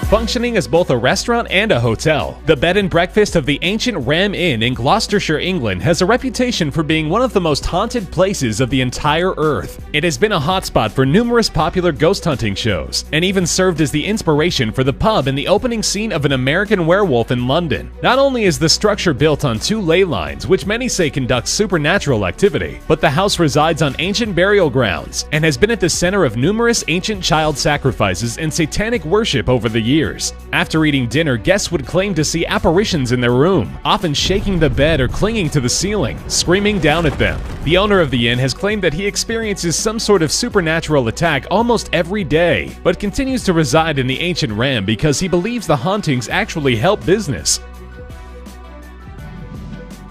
Functioning as both a restaurant and a hotel, the bed and breakfast of the ancient Ram Inn in Gloucestershire, England has a reputation for being one of the most haunted places of the entire earth. It has been a hotspot for numerous popular ghost hunting shows, and even served as the inspiration for the pub in the opening scene of An American Werewolf in London. Not only is the structure built on 2 ley lines, which many say conduct supernatural activity, but the house resides on ancient burial grounds, and has been at the center of numerous ancient child sacrifices and satanic worship over the years. After eating dinner, guests would claim to see apparitions in their room, often shaking the bed or clinging to the ceiling, screaming down at them. The owner of the inn has claimed that he experiences some sort of supernatural attack almost every day, but continues to reside in the ancient Ram because he believes the hauntings actually help business.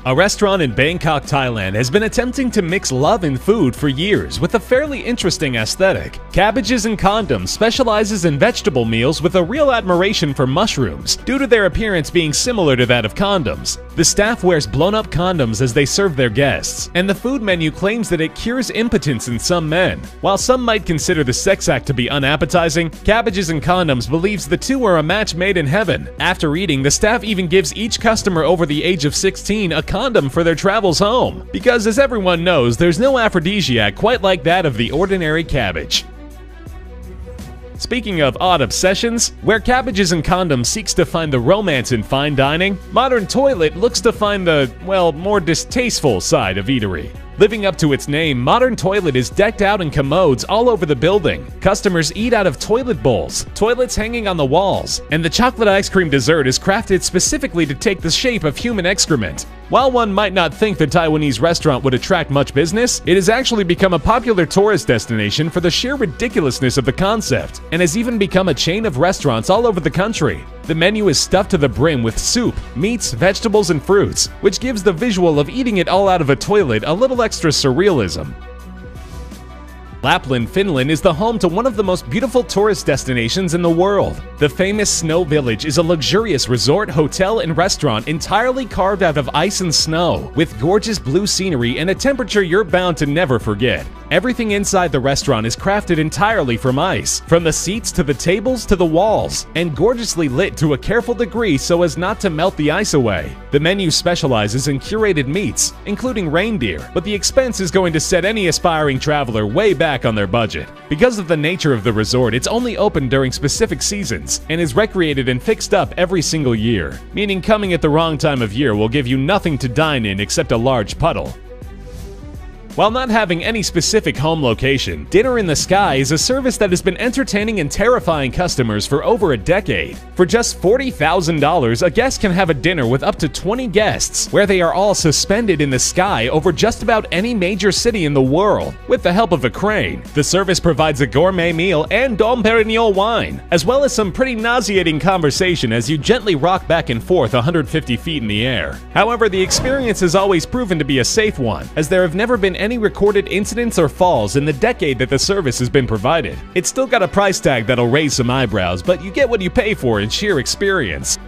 A restaurant in Bangkok, Thailand has been attempting to mix love and food for years with a fairly interesting aesthetic. Cabbages and Condoms specializes in vegetable meals with a real admiration for mushrooms, due to their appearance being similar to that of condoms. The staff wears blown-up condoms as they serve their guests, and the food menu claims that it cures impotence in some men. While some might consider the sex act to be unappetizing, Cabbages and Condoms believes the two are a match made in heaven. After eating, the staff even gives each customer over the age of 16 a condom for their travels home, because as everyone knows, there's no aphrodisiac quite like that of the ordinary cabbage. Speaking of odd obsessions, where Cabbages and Condoms seeks to find the romance in fine dining, Modern Toilet looks to find the, well, more distasteful side of eatery. Living up to its name, Modern Toilet is decked out in commodes all over the building. Customers eat out of toilet bowls, toilets hanging on the walls, and the chocolate ice cream dessert is crafted specifically to take the shape of human excrement. While one might not think the Taiwanese restaurant would attract much business, it has actually become a popular tourist destination for the sheer ridiculousness of the concept, and has even become a chain of restaurants all over the country. The menu is stuffed to the brim with soup, meats, vegetables, and fruits, which gives the visual of eating it all out of a toilet a little extra surrealism. Lapland, Finland is the home to one of the most beautiful tourist destinations in the world. The famous Snow Village is a luxurious resort, hotel, and restaurant entirely carved out of ice and snow, with gorgeous blue scenery and a temperature you're bound to never forget. Everything inside the restaurant is crafted entirely from ice, from the seats to the tables to the walls, and gorgeously lit to a careful degree so as not to melt the ice away. The menu specializes in curated meats, including reindeer, but the expense is going to set any aspiring traveler way back on their budget. Because of the nature of the resort, it's only open during specific seasons, and is recreated and fixed up every single year, meaning coming at the wrong time of year will give you nothing to dine in except a large puddle. While not having any specific home location, Dinner in the Sky is a service that has been entertaining and terrifying customers for over a decade. For just $40,000, a guest can have a dinner with up to 20 guests, where they are all suspended in the sky over just about any major city in the world, with the help of a crane. The service provides a gourmet meal and Dom Perignon wine, as well as some pretty nauseating conversation as you gently rock back and forth 150 feet in the air. However, the experience has always proven to be a safe one, as there have never been any recorded incidents or falls in the decade that the service has been provided. It's still got a price tag that'll raise some eyebrows, but you get what you pay for in sheer experience.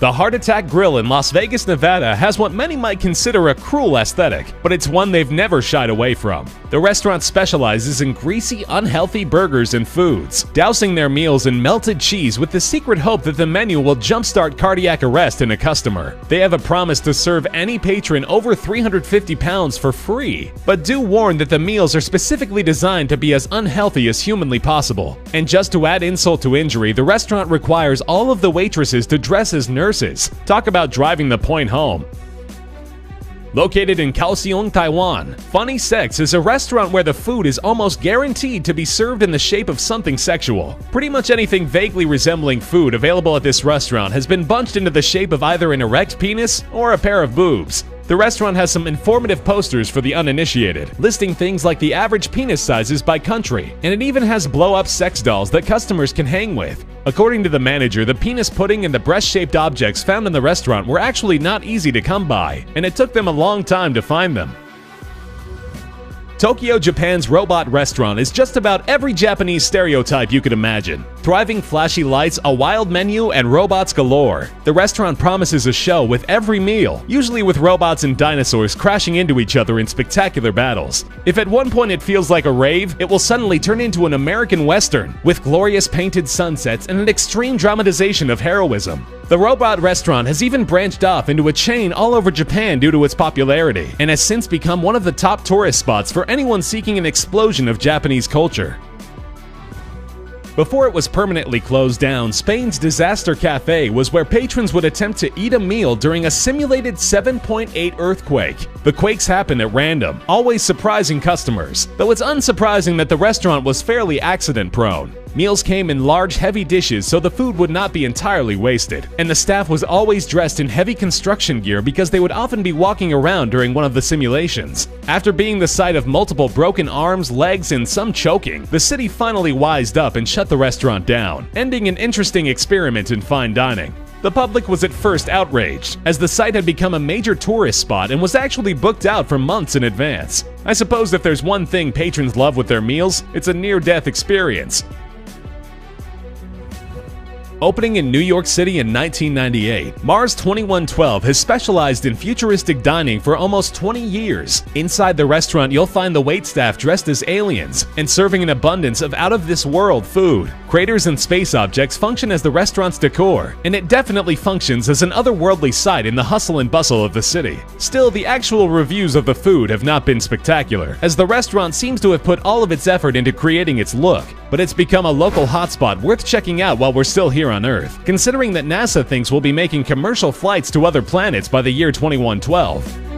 The Heart Attack Grill in Las Vegas, Nevada has what many might consider a cruel aesthetic, but it's one they've never shied away from. The restaurant specializes in greasy, unhealthy burgers and foods, dousing their meals in melted cheese with the secret hope that the menu will jumpstart cardiac arrest in a customer. They have a promise to serve any patron over 350 pounds for free, but do warn that the meals are specifically designed to be as unhealthy as humanly possible. And just to add insult to injury, the restaurant requires all of the waitresses to dress as nurses. Talk about driving the point home. Located in Kaohsiung, Taiwan, Funny Sex is a restaurant where the food is almost guaranteed to be served in the shape of something sexual. Pretty much anything vaguely resembling food available at this restaurant has been bunched into the shape of either an erect penis or a pair of boobs. The restaurant has some informative posters for the uninitiated, listing things like the average penis sizes by country, and it even has blow-up sex dolls that customers can hang with. According to the manager, the penis pudding and the breast-shaped objects found in the restaurant were actually not easy to come by, and it took them a long time to find them. Tokyo, Japan's robot restaurant is just about every Japanese stereotype you could imagine. Thriving flashy lights, a wild menu, and robots galore. The restaurant promises a show with every meal, usually with robots and dinosaurs crashing into each other in spectacular battles. If at one point it feels like a rave, it will suddenly turn into an American Western, with glorious painted sunsets and an extreme dramatization of heroism. The robot restaurant has even branched off into a chain all over Japan due to its popularity, and has since become one of the top tourist spots for anyone seeking an explosion of Japanese culture. Before it was permanently closed down, Spain's Disaster Cafe was where patrons would attempt to eat a meal during a simulated 7.8 earthquake. The quakes happened at random, always surprising customers, though it's unsurprising that the restaurant was fairly accident-prone. Meals came in large, heavy dishes so the food would not be entirely wasted, and the staff was always dressed in heavy construction gear because they would often be walking around during one of the simulations. After being the site of multiple broken arms, legs, and some choking, the city finally wised up and shut the restaurant down, ending an interesting experiment in fine dining. The public was at first outraged, as the site had become a major tourist spot and was actually booked out for months in advance. I suppose if there's one thing patrons love with their meals, it's a near-death experience. Opening in New York City in 1998, Mars 2112 has specialized in futuristic dining for almost 20 years. Inside the restaurant, you'll find the waitstaff dressed as aliens and serving an abundance of out-of-this-world food. Craters and space objects function as the restaurant's decor, and it definitely functions as an otherworldly sight in the hustle and bustle of the city. Still, the actual reviews of the food have not been spectacular, as the restaurant seems to have put all of its effort into creating its look, but it's become a local hotspot worth checking out while we're still here on Earth, considering that NASA thinks we'll be making commercial flights to other planets by the year 2112.